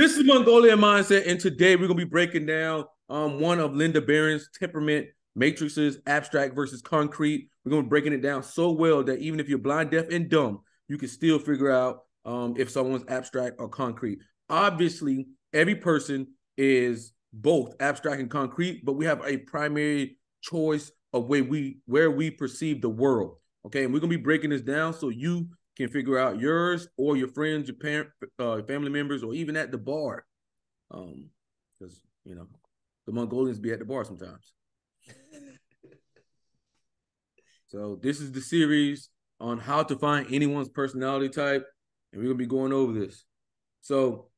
This is Mongolian Mindset, and today we're gonna be breaking down one of Linda Barron's temperament matrices, abstract versus concrete. We're gonna be breaking it down so well that even if you're blind, deaf, and dumb, you can still figure out if someone's abstract or concrete. Obviously, every person is both abstract and concrete, but we have a primary choice of where we perceive the world. Okay, and we're gonna be breaking this down so you can figure out yours or your friends, your parent, family members, or even at the bar. Because the Mongolians be at the bar sometimes. So this is the series on how to find anyone's personality type, and we're gonna be going over this. So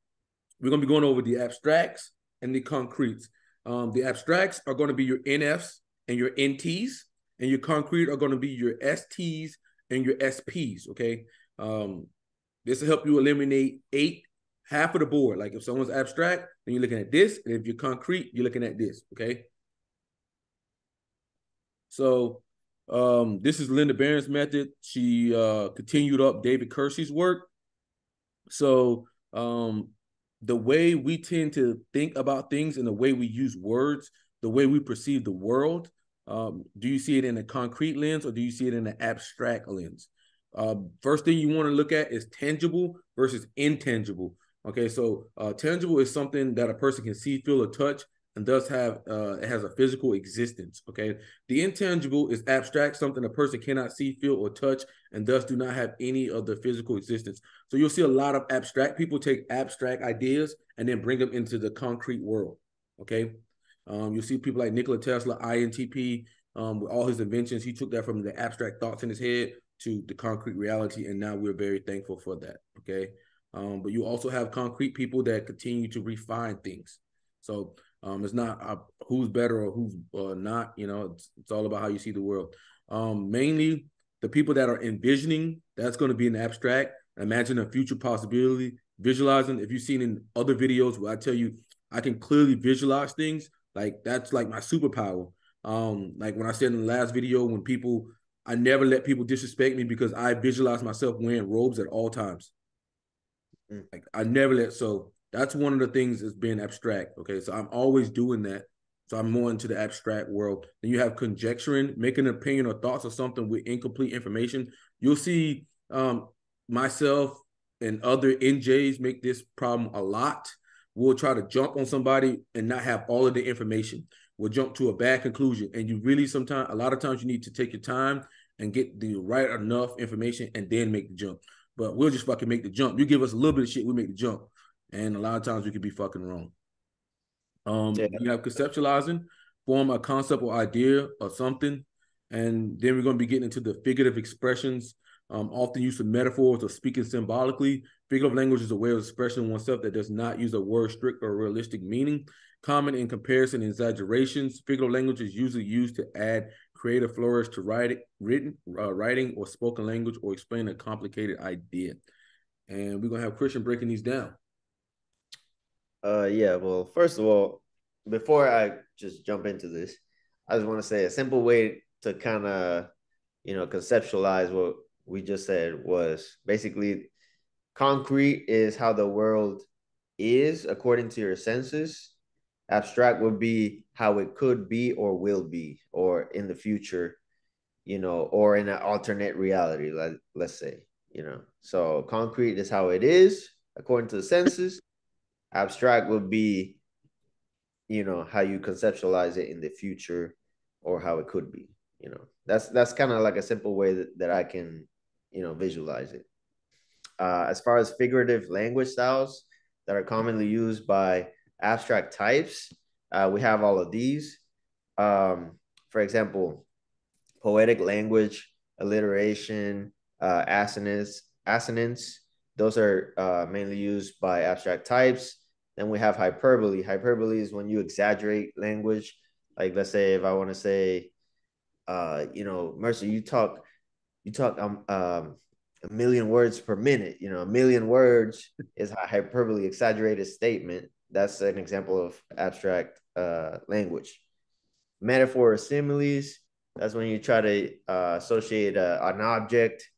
we're gonna be going over the abstracts and the concretes. The abstracts are going to be your NFs and your NTs, and your concrete are going to be your STs and your SPs. Okay. This will help you eliminate half of the board. Like if someone's abstract, then you're looking at this, and if you're concrete, you're looking at this. Okay. So this is Linda Barron's method. She continued up David Kersey's work. So the way we tend to think about things and the way we use words, the way we perceive the world, do you see it in a concrete lens or do you see it in an abstract lens? First thing you want to look at is tangible versus intangible. Okay, so tangible is something that a person can see, feel, or touch, and thus it has a physical existence. Okay, the intangible is abstract, something a person cannot see, feel, or touch, and thus do not have any of the physical existence. So you'll see a lot of abstract people take abstract ideas and then bring them into the concrete world. Okay, you'll see people like Nikola Tesla, INTP, with all his inventions. He took that from the abstract thoughts in his head to the concrete reality, and now we're very thankful for that. Okay, but you also have concrete people that continue to refine things. So it's not who's better or who's not. It's all about how you see the world. Mainly the people that are envisioning, that's going to be an abstract. Imagine a future possibility, visualizing. If you've seen in other videos where I tell you I can clearly visualize things, like that's like my superpower. Like when I said in the last video, I never let people disrespect me because I visualize myself wearing robes at all times. Like I never let, so that's one of the things that's being abstract. Okay, so I'm always doing that. So I'm more into the abstract world. Then you have conjecturing, making an opinion or thoughts of something with incomplete information. You'll see myself and other NJs make this problem a lot. We'll try to jump on somebody and not have all of the information. We'll jump to a bad conclusion. And you really a lot of times you need to take your time and get the right enough information and then make the jump. But we'll just fucking make the jump. You give us a little bit of shit, we make the jump. And a lot of times we could be fucking wrong. You have conceptualizing, form a concept or idea or something. And then we're going to be getting into the figurative expressions, often use of metaphors or speaking symbolically. Figurative language is a way of expressing oneself that does not use a word strict or realistic meaning. Common in comparison and exaggerations. Figurative language is usually used to add creative flourish to writing or spoken language or explain a complicated idea. And we're going to have Christian breaking these down. Yeah, well, first of all, before I just jump into this, I just want to say a simple way to kind of, conceptualize what we just said was basically concrete is how the world is according to your senses. Abstract would be how it could be or will be, or in the future, or in an alternate reality, let's say, So concrete is how it is according to the senses. Abstract would be, how you conceptualize it in the future or how it could be. That's kind of like a simple way that I can, visualize it. As far as figurative language styles that are commonly used by abstract types, we have all of these. For example, poetic language, alliteration, assonance. Those are mainly used by abstract types. Then we have hyperbole. Hyperbole is when you exaggerate language. Like let's say if I want to say, Mercer, you talk a million words per minute. A million words is a hyperbole, exaggerated statement. That's an example of abstract language. Metaphor or similes. That's when you try to associate an object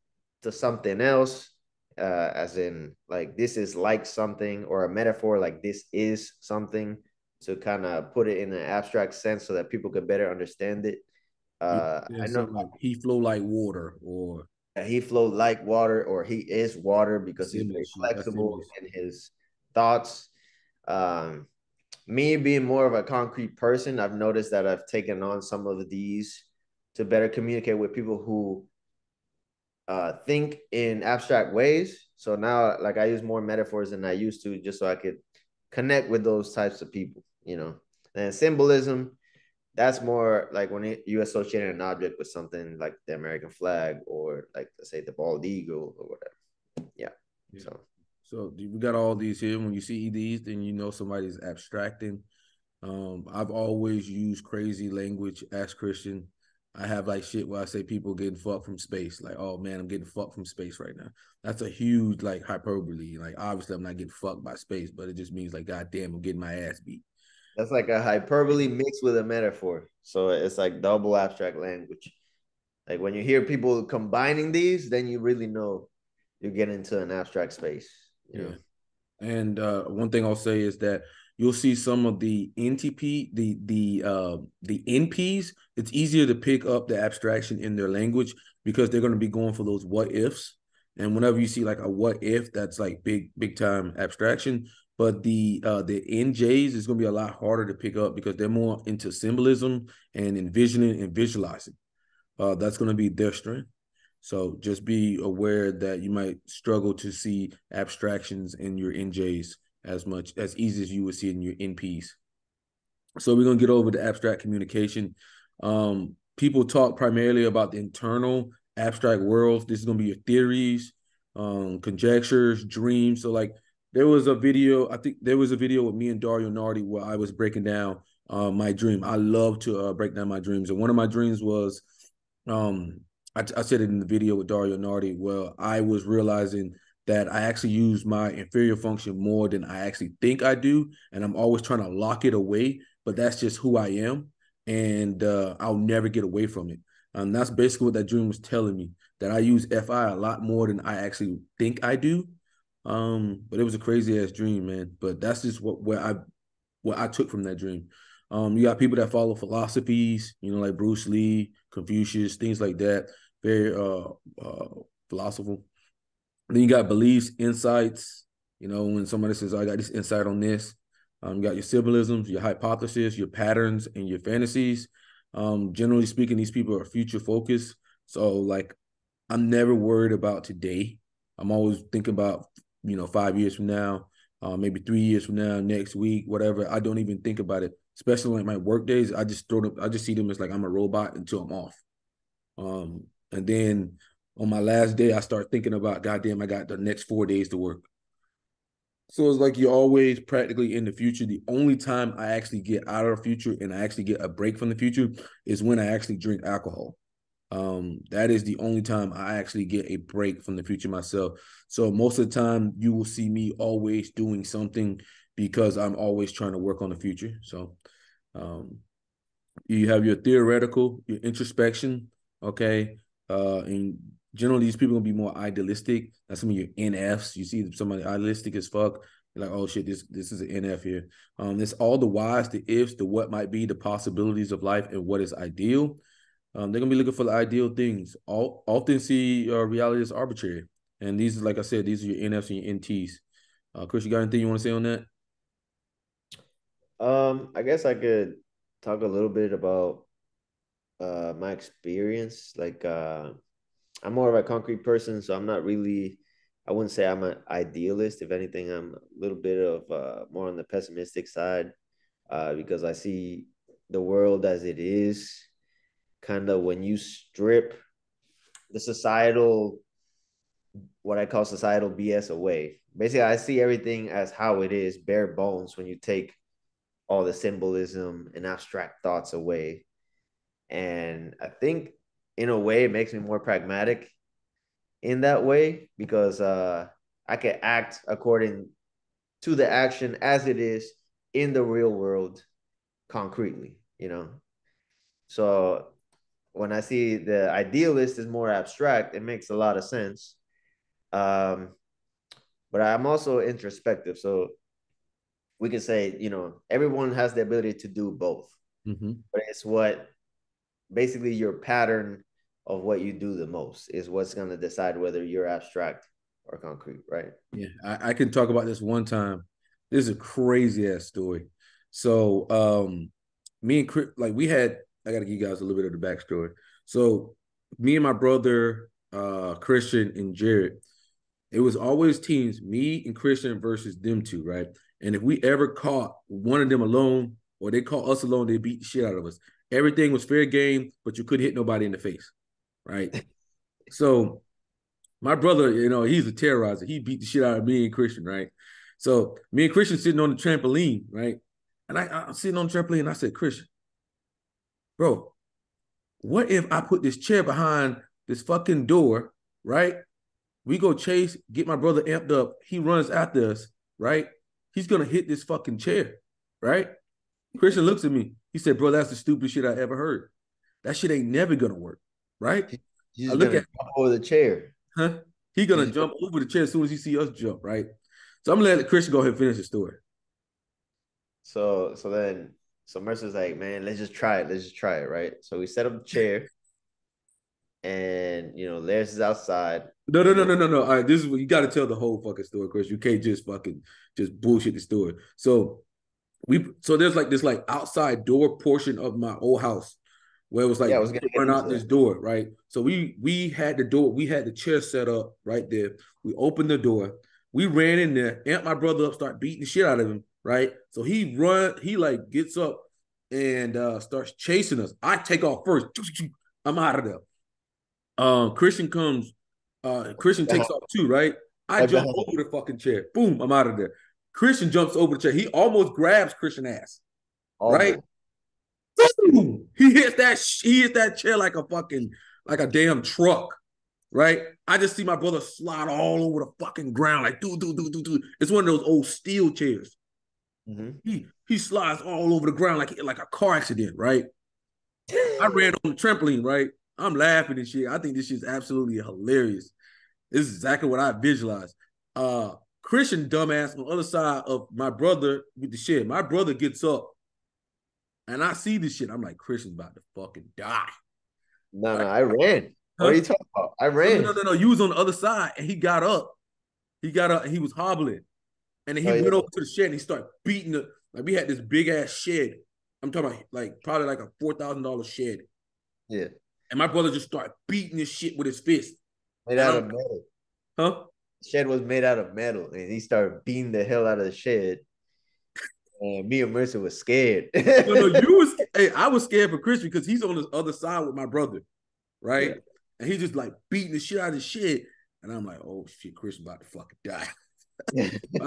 to something else as in like this is like something, or a metaphor like this is something, to kind of put it in an abstract sense so that people could better understand it. Yeah, I know something like he flow like water or he flowed like water, or he is water, because he's similar very shit. That's flexible similar. in his thoughts. Um, Me being more of a concrete person, I've noticed that I've taken on some of these to better communicate with people who think in abstract ways. So now, like, I use more metaphors than I used to, just so I could connect with those types of people, you know. And symbolism, that's more like when you associate an object with something like the American flag, or like, let's say, the bald eagle or whatever. Yeah. Yeah. So So we got all these here. When you see these, then you know somebody's abstracting. I've always used crazy language as Christian. I have like shit where I say people getting fucked from space. Like, oh man, I'm getting fucked from space right now. That's a huge like hyperbole. Like, obviously, I'm not getting fucked by space, but it just means like, god damn, I'm getting my ass beat. that's like a hyperbole mixed with a metaphor. So it's like double abstract language. Like when you hear people combining these, then you really know you get into an abstract space, you know. Yeah. And one thing I'll say is that you'll see some of the NTP, the NPs. It's easier to pick up the abstraction in their language because they're going to be going for those what ifs. And whenever you see like a what if, that's like big time abstraction. But the NJs is going to be a lot harder to pick up because they're more into symbolism and envisioning and visualizing. That's going to be their strength. So just be aware that you might struggle to see abstractions in your NJs as easy as you would see in your NPs. So we're gonna get over the abstract communication. People talk primarily about the internal abstract worlds. This is gonna be your theories, conjectures, dreams. So like there was a video, I think there was a video with me and Dario Nardi where I was breaking down my dream. I love to break down my dreams, and one of my dreams was um I said it in the video with Dario Nardi. Well, I was realizing that I actually use my inferior function more than I actually think I do, and I'm always trying to lock it away. But that's just who I am, and I'll never get away from it. That's basically what that dream was telling me, that I use FI a lot more than I actually think I do. But it was a crazy ass dream, man. But that's just what I took from that dream. You got people that follow philosophies, you know, like Bruce Lee, Confucius, things like that. Very philosophical. Then you got beliefs, insights. You know, when somebody says, "I got this insight on this," you got your symbolisms, your hypothesis, your patterns, and your fantasies. Generally speaking, these people are future focused. So, like, I'm never worried about today. I'm always thinking about 5 years from now, maybe 3 years from now, next week, whatever. I don't even think about it, especially like my work days. I just throw them. I just see them as like I'm a robot until I'm off. And then on my last day, I start thinking about, goddamn, I got the next 4 days to work. So it's like you're always practically in the future. The only time I actually get out of the future and I actually get a break from the future is when I actually drink alcohol. That is the only time I actually get a break from the future myself. So most of the time, you will see me always doing something because I'm always trying to work on the future. So um, you have your theoretical, your introspection, okay, and generally these people gonna be more idealistic. That's some of your NFs. You see somebody idealistic as fuck, you're like, oh shit, this is an NF here. It's all the whys, the ifs, the what might be, the possibilities of life, and what is ideal. They're gonna be looking for the ideal things. Often see reality is arbitrary, and these, like I said, these are your NFs and your NTs. Chris, you got anything you want to say on that? I guess I could talk a little bit about my experience. Like I'm more of a concrete person, so I'm not really, I wouldn't say I'm an idealist. If anything, I'm a little bit of more on the pessimistic side, because I see the world as it is. Kind of when you strip the societal, what I call societal BS away. Basically, I see everything as how it is, bare bones, when you take all the symbolism and abstract thoughts away. And I think in a way it makes me more pragmatic in that way, because I can act according to the action as it is in the real world concretely, you know. So when I see the idealist is more abstract, it makes a lot of sense. but I'm also introspective. So we can say, everyone has the ability to do both, but it's what basically your pattern of what you do the most is what's going to decide whether you're abstract or concrete, right? Yeah, I can talk about this one time. This is a crazy ass story. So, me and Chris, like I got to give you guys a little bit of the backstory. So, me and my brother, Christian and Jared, it was always teams, me and Christian versus them two, right? And if we ever caught one of them alone or they caught us alone, they beat the shit out of us. Everything was fair game, but you couldn't hit nobody in the face, right? So my brother, he's a terrorizer. He beat the shit out of me and Christian, right? So me and Christian sitting on the trampoline, right? And I'm sitting on the trampoline and I said, Christian, bro, what if I put this chair behind this fucking door, right? We go chase, get my brother amped up. He runs after us, right? He's gonna hit this fucking chair, right? Christian looks at me. He said, bro, that's the stupidest shit I ever heard. That shit ain't never gonna work, right? He's I just look gonna at jump over the chair. huh? He gonna jump over the chair as soon as he see us jump, right? So I'm gonna let Christian go ahead and finish the story. So Mercer's like, man, let's just try it. Let's just try it, right? So we set up the chair, and Laris is outside. No, no, no, no, no, no. All right, this is what you got to tell the whole fucking story, Chris. You can't just fucking just bullshit the story. So there's like this like outside door portion of my old house where it was like Yeah, I you was gonna could get run into out this that. door, right? So we had the door, we had the chair set up right there. We opened the door, we ran in there, amped my brother up, start beating the shit out of him, right? So he like gets up and starts chasing us. I take off first. I'm out of there. Christian comes, Christian takes off too, right? I Right jump behind him. over the fucking chair. Boom, I'm out of there. Christian jumps over the chair. He almost grabs Christian ass, right? Almost. Boom! He hits that chair like a damn truck, right? I just see my brother slide all over the fucking ground, like do. It's one of those old steel chairs. Mm-hmm. He slides all over the ground like a car accident, right? I ran on the trampoline, right? I'm laughing and shit. I think this shit's absolutely hilarious. This is exactly what I visualized. Christian dumbass on the other side of my brother with the shit. My brother gets up and I see this shit. I'm like, Christian's about to fucking die. No, Right? no, I ran. What are Huh? you talking about? I No, no, ran. no, no, no. You was on the other side and he got up. He got up and he was hobbling. And then he Oh went yeah, over to the shed and he started beating the like we had this big ass shed. I'm talking about like probably like a $4,000 shed. yeah. And my brother just started beating this shit with his fist. Made And out I'm of metal. huh? Shed was made out of metal, and he started beating the hell out of the shed. And me and Mercer was scared. No, no, you was hey, I was scared for Christian because he's on the other side with my brother, right? Yeah. And he just like beating the shit out of the shit. And I'm like, oh shit, Christian about to fucking die.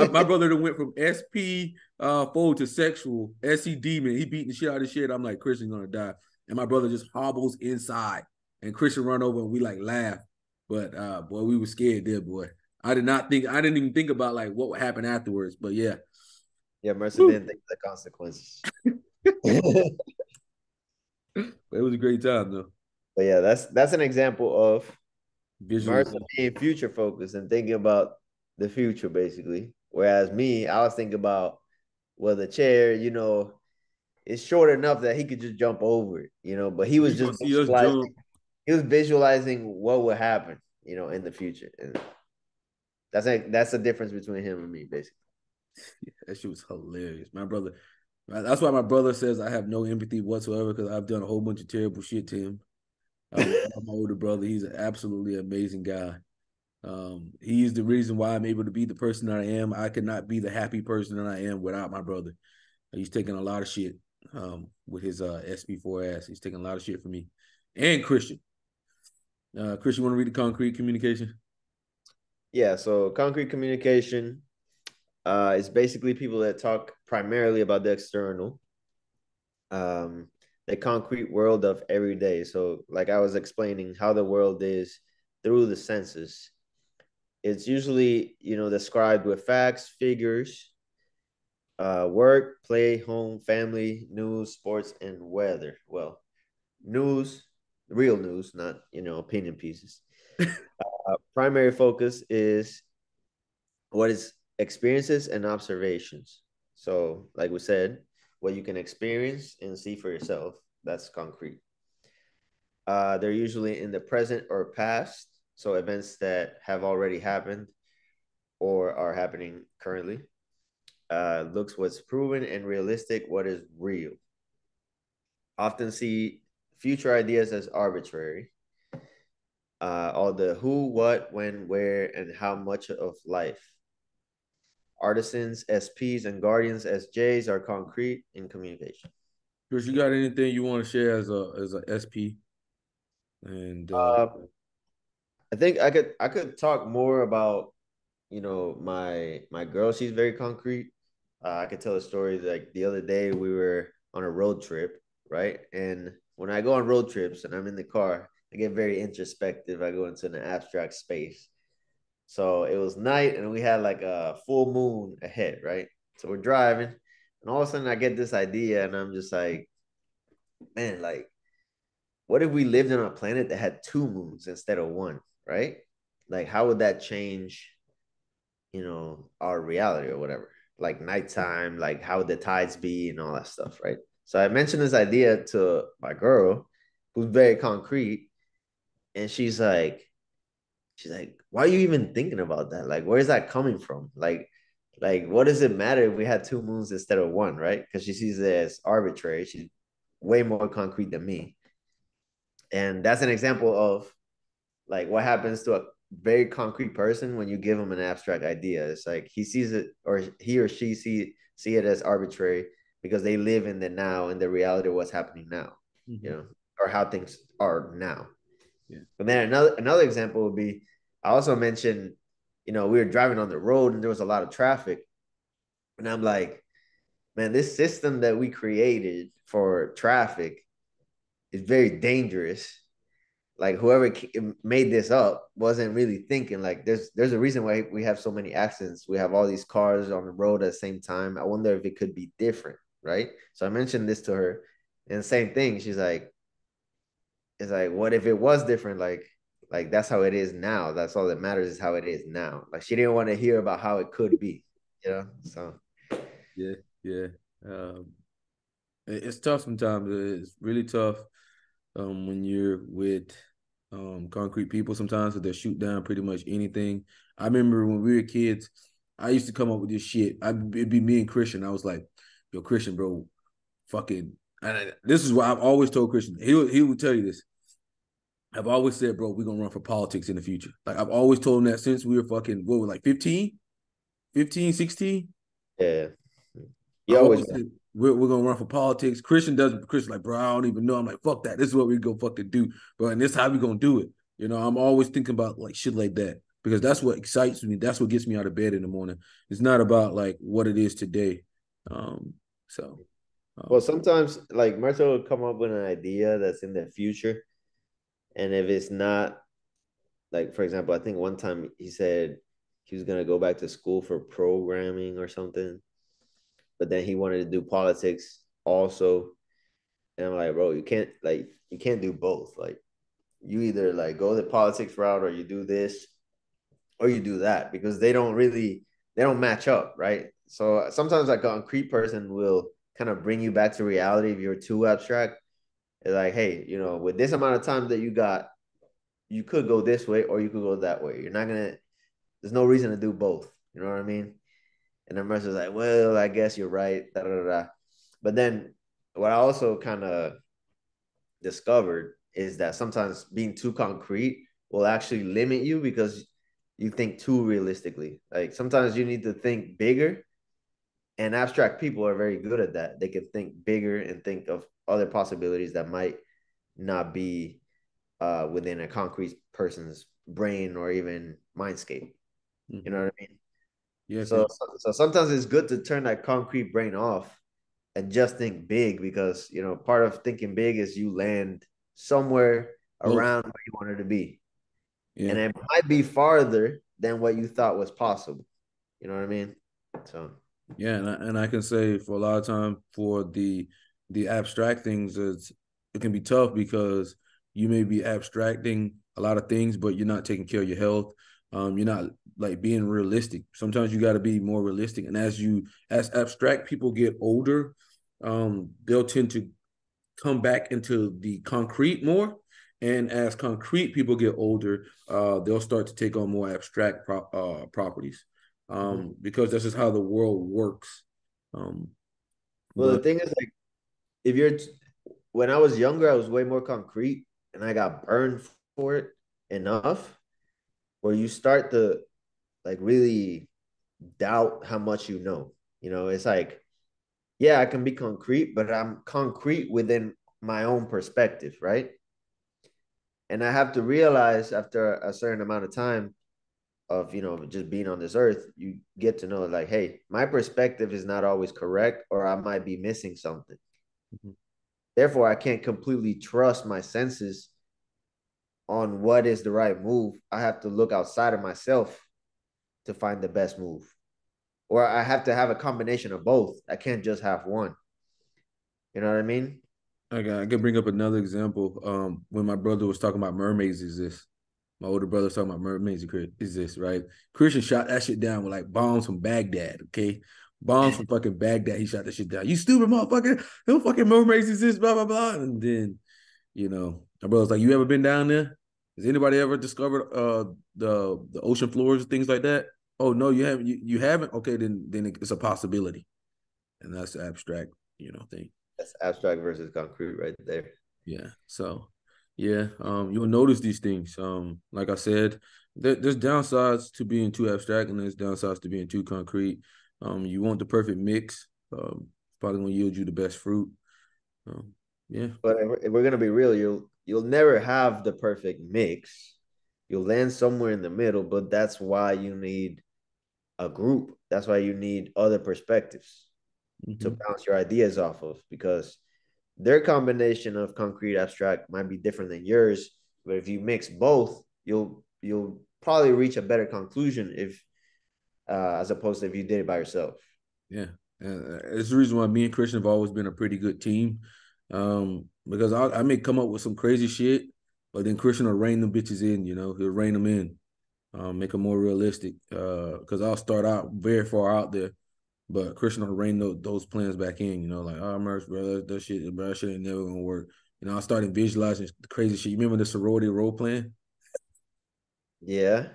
my brother that went from SP forward to sexual, SC demon. He beating the shit out of the shit. I'm like, Christian's gonna die. And my brother just hobbles inside. And Christian run over and we like laugh. But boy, we were scared there, boy. I didn't even think about like what would happen afterwards. But yeah. Yeah, Mercer Woo. didn't think of the consequences. But it was a great time though. But yeah, that's an example of Mercer Visualization. being future focused and thinking about the future, basically. Whereas me, I was thinking about, well, the chair, it's short enough that he could just jump over it, but he was You gonna just see us visualizing, jump. what would happen, in the future. And that's the difference between him and me, basically. That shit was hilarious. My brother, that's why my brother says I have no empathy whatsoever because I've done a whole bunch of terrible shit to him. My older brother, he's an absolutely amazing guy. He's the reason why I'm able to be the person that I am. I could not be the happy person that I am without my brother. He's taking a lot of shit with his SP4 ass. He's taking a lot of shit from me. And Christian. Christian, want to read the concrete communication? Yeah, so concrete communication is basically people that talk primarily about the external, the concrete world of every day. So, like I was explaining, how the world is through the senses. It's usually, described with facts, figures, work, play, home, family, news, sports, and weather. Well, news, real news, not, opinion pieces. Primary focus is what is experiences and observations. So, like we said, what you can experience and see for yourself, that's concrete. They're usually in the present or past, so events that have already happened or are happening currently. Looks what's proven and realistic, what is real. Often see future ideas as arbitrary. All the who, what, when, where, and how much of life. Artisans, SPs, and guardians, SJs, are concrete in communication. Chris, you got anything you want to share as a SP? And I think I could talk more about my girl. She's very concrete. I could tell a story like the other day we were on a road trip, right? And when I go on road trips and I'm in the car, I get very introspective. I go into an abstract space. So it was night and we had like a full moon ahead, right? So we're driving, and all of a sudden I get this idea, and I'm just like, man, like, what if we lived on a planet that had two moons instead of one, right? Like, how would that change, our reality or whatever? Like nighttime, like how would the tides be and all that stuff, right? So I mentioned this idea to my girl, who's very concrete, and she's like, why are you even thinking about that? Like, where is that coming from? Like, what does it matter if we had two moons instead of one, right? Because she sees it as arbitrary. She's way more concrete than me. And that's an example of like what happens to a very concrete person when you give him an abstract idea. It's like he sees it, or he or she see it as arbitrary because they live in the now and the reality of what's happening now, mm-hmm. or how things are now. Yeah. But then another example would be, I also mentioned, we were driving on the road and there was a lot of traffic. And I'm like, man, this system that we created for traffic is very dangerous. Like whoever made this up wasn't really thinking like there's a reason why we have so many accidents. We have all these cars on the road at the same time. I wonder if it could be different, right? So I mentioned this to her, and same thing. She's like, it's like, what if it was different? Like that's how it is now. That's all that matters is how it is now. Like she didn't want to hear about how it could be, So Yeah, yeah. It's tough sometimes. It's really tough when you're with concrete people sometimes, because they'll shoot down pretty much anything. I remember when we were kids, I used to come up with this shit. It'd be me and Christian. I was like, yo, Christian, bro, fucking. And this is what I've always told Christian. He would tell you this. I've always said, bro, we're gonna run for politics in the future. Like I've always told him that since we were fucking, what, were like 15, 15, 16. yeah, you I've always always said we're gonna run for politics. Christian like, bro, I don't even know. I'm like, fuck that. This is what we go fucking do, bro. And this is how we gonna do it. I'm always thinking about like shit like that, because that's what excites me. That's what gets me out of bed in the morning. It's not about like what it is today. Um, so well, sometimes like Marcel will come up with an idea that's in the future, and if it's not, like for example, I think one time he said he was gonna go back to school for programming or something, but then he wanted to do politics also. And I'm like, bro, you can't do both. Like you either like go the politics route or you do this or you do that, because they don't match up, right? So sometimes like a concrete person will kind of bring you back to reality if you're too abstract. It's like, hey, with this amount of time that you got, you could go this way or you could go that way. You're not gonna. There's no reason to do both. You know what I mean? And the mercer's like, well, I guess you're right. Da, da, da, da. But then what I also kind of discovered is that sometimes being too concrete will actually limit you because you think too realistically. Like sometimes you need to think bigger, and abstract people are very good at that. They can think bigger and think of other possibilities that might not be within a concrete person's brain or even mindscape. You mm-hmm. know what I mean? Yes, So, yes, so sometimes it's good to turn that concrete brain off and just think big, because part of thinking big is you land somewhere close. around where you wanted to be, Yeah. and it might be farther than what you thought was possible. You know what I mean? So Yeah, and I can say for a lot of time for the abstract things, it can be tough because you may be abstracting a lot of things, but you're not taking care of your health. You're not like being realistic. Sometimes you got to be more realistic. And as abstract people get older, they'll tend to come back into the concrete more. And as concrete people get older, they'll start to take on more abstract properties, because this is how the world works. Um, Well, the but thing is, like, if you're when I was younger, I was way more concrete, and I got burned for it enough where you start to like really doubt how much you know. You know, it's like, yeah, I can be concrete, but I'm concrete within my own perspective, right? And I have to realize after a certain amount of time of, just being on this earth, you get to know, like, hey, my perspective is not always correct, or I might be missing something. Mhm. Therefore, I can't completely trust my senses on what is the right move. I have to look outside of myself to find the best move. Or I have to have a combination of both. I can't just have one. You know what I mean? I could bring up another example. When my brother was talking about mermaids exist, my older brother was talking about mermaids exist, right? Christian shot that shit down with like bombs from Baghdad, okay? Bombs from fucking Baghdad. He shot that shit down. You stupid motherfucker. No fucking mermaids exist, blah, blah, blah. And then, my brother's like, you ever been down there? Has anybody ever discovered the ocean floors and things like that? Oh no, you haven't. You haven't? Okay, then it's a possibility. And that's the abstract, thing. That's abstract versus concrete right there. Yeah. So, yeah, you'll notice these things. Like I said, there's downsides to being too abstract, and there's downsides to being too concrete. You want the perfect mix. Probably gonna yield you the best fruit. Yeah. But if we're gonna be real, you'll never have the perfect mix. You'll land somewhere in the middle, but that's why you need a group. That's why you need other perspectives to Mm-hmm. bounce your ideas off of, because their combination of concrete abstract might be different than yours. But if you mix both, you'll probably reach a better conclusion if as opposed to if you did it by yourself. Yeah. It's the reason why me and Christian have always been a pretty good team. Because I may come up with some crazy shit, but then Christian will rein them bitches in. He'll rein them in. Make them more realistic. Because I'll start out very far out there, but Christian will rein those plans back in. Like, oh, merch, bro, that shit, bro, that shit ain't never gonna work. I started visualizing the crazy shit. You remember the sorority role plan? Yeah,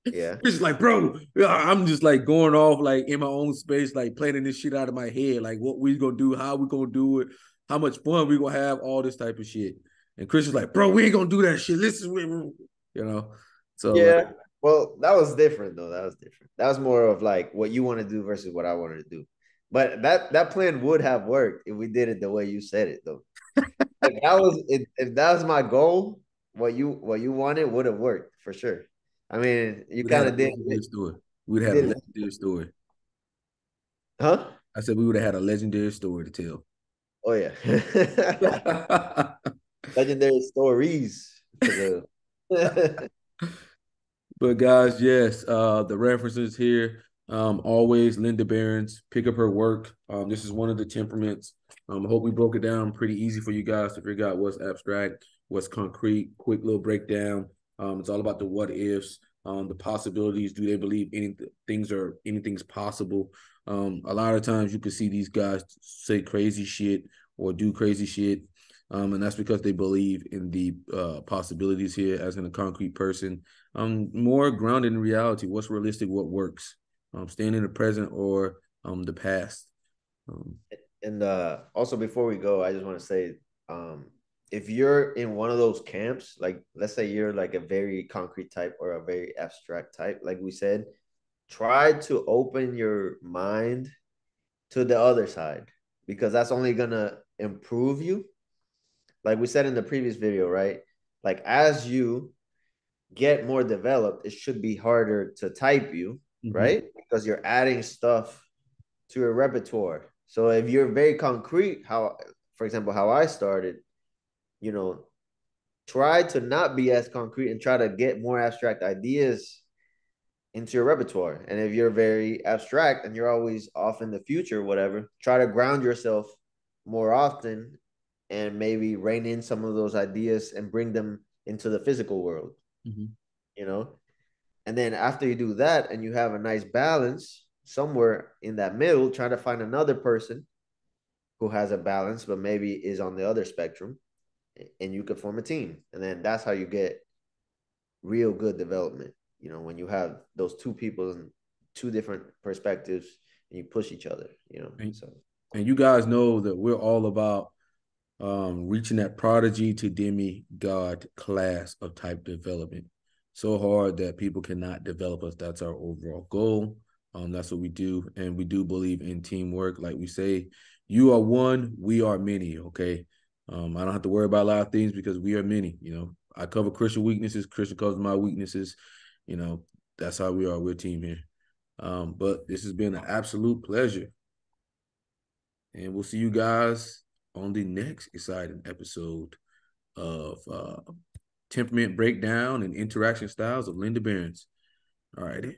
yeah, It's like, bro, I'm just like going off like in my own space, like planning this shit out of my head, like what we gonna do, how we gonna do it, how much fun we gonna have, all this type of shit. And Christian's like, bro, we ain't gonna do that shit. Listen, you know. So like, yeah. Well, that was different though. That was different. That was more of like what you want to do versus what I wanted to do. But that plan would have worked if we did it the way you said it though. If that was my goal, what you wanted would have worked for sure. I mean, you we'd have kind had of a did legendary story. We'd you have had a did legendary story. huh? I said we would have had a legendary story to tell. Oh yeah. Legendary stories for real. But guys, yes, the references here. Always Linda Barron's. Pick up her work. This is one of the temperaments. I hope we broke it down pretty easy for you guys to figure out what's abstract, what's concrete. Quick little breakdown. It's all about the what ifs, the possibilities. Do they believe anything's possible? A lot of times you can see these guys say crazy shit or do crazy shit. And that's because they believe in the possibilities here, as in a concrete person. More grounded in reality. What's realistic? What works? Staying in the present or the past. Um, And also before we go, I just want to say, um, if you're in one of those camps, like let's say you're like a very concrete type or a very abstract type, like we said, try to open your mind to the other side, because that's only gonna improve you. Like we said in the previous video, right? Like as you get more developed, it should be harder to type you, mhm. right? Because you're adding stuff to your repertoire. So if you're very concrete, for example, how I started, you know, try to not be as concrete and try to get more abstract ideas into your repertoire. And if you're very abstract and you're always off in the future, whatever, try to ground yourself more often and maybe rein in some of those ideas and bring them into the physical world, Mhm. you know? And then after you do that and you have a nice balance somewhere in that middle, try to find another person who has a balance, but maybe is on the other spectrum, and you could form a team. And then that's how you get real good development. You know, when you have those two people in two different perspectives and you push each other, you know. And you guys know that we're all about reaching that prodigy to demigod class of type development. So hard that people cannot develop us. That's our overall goal. That's what we do. And we do believe in teamwork. Like we say, you are one, we are many, okay? I don't have to worry about a lot of things because we are many, you know. I cover Christian weaknesses, Christian covers my weaknesses. You know, that's how we are. We're a team here. But this has been an absolute pleasure. And we'll see you guys on the next exciting episode of Temperament Breakdown and Interaction Styles of Linda Behrens. All righty.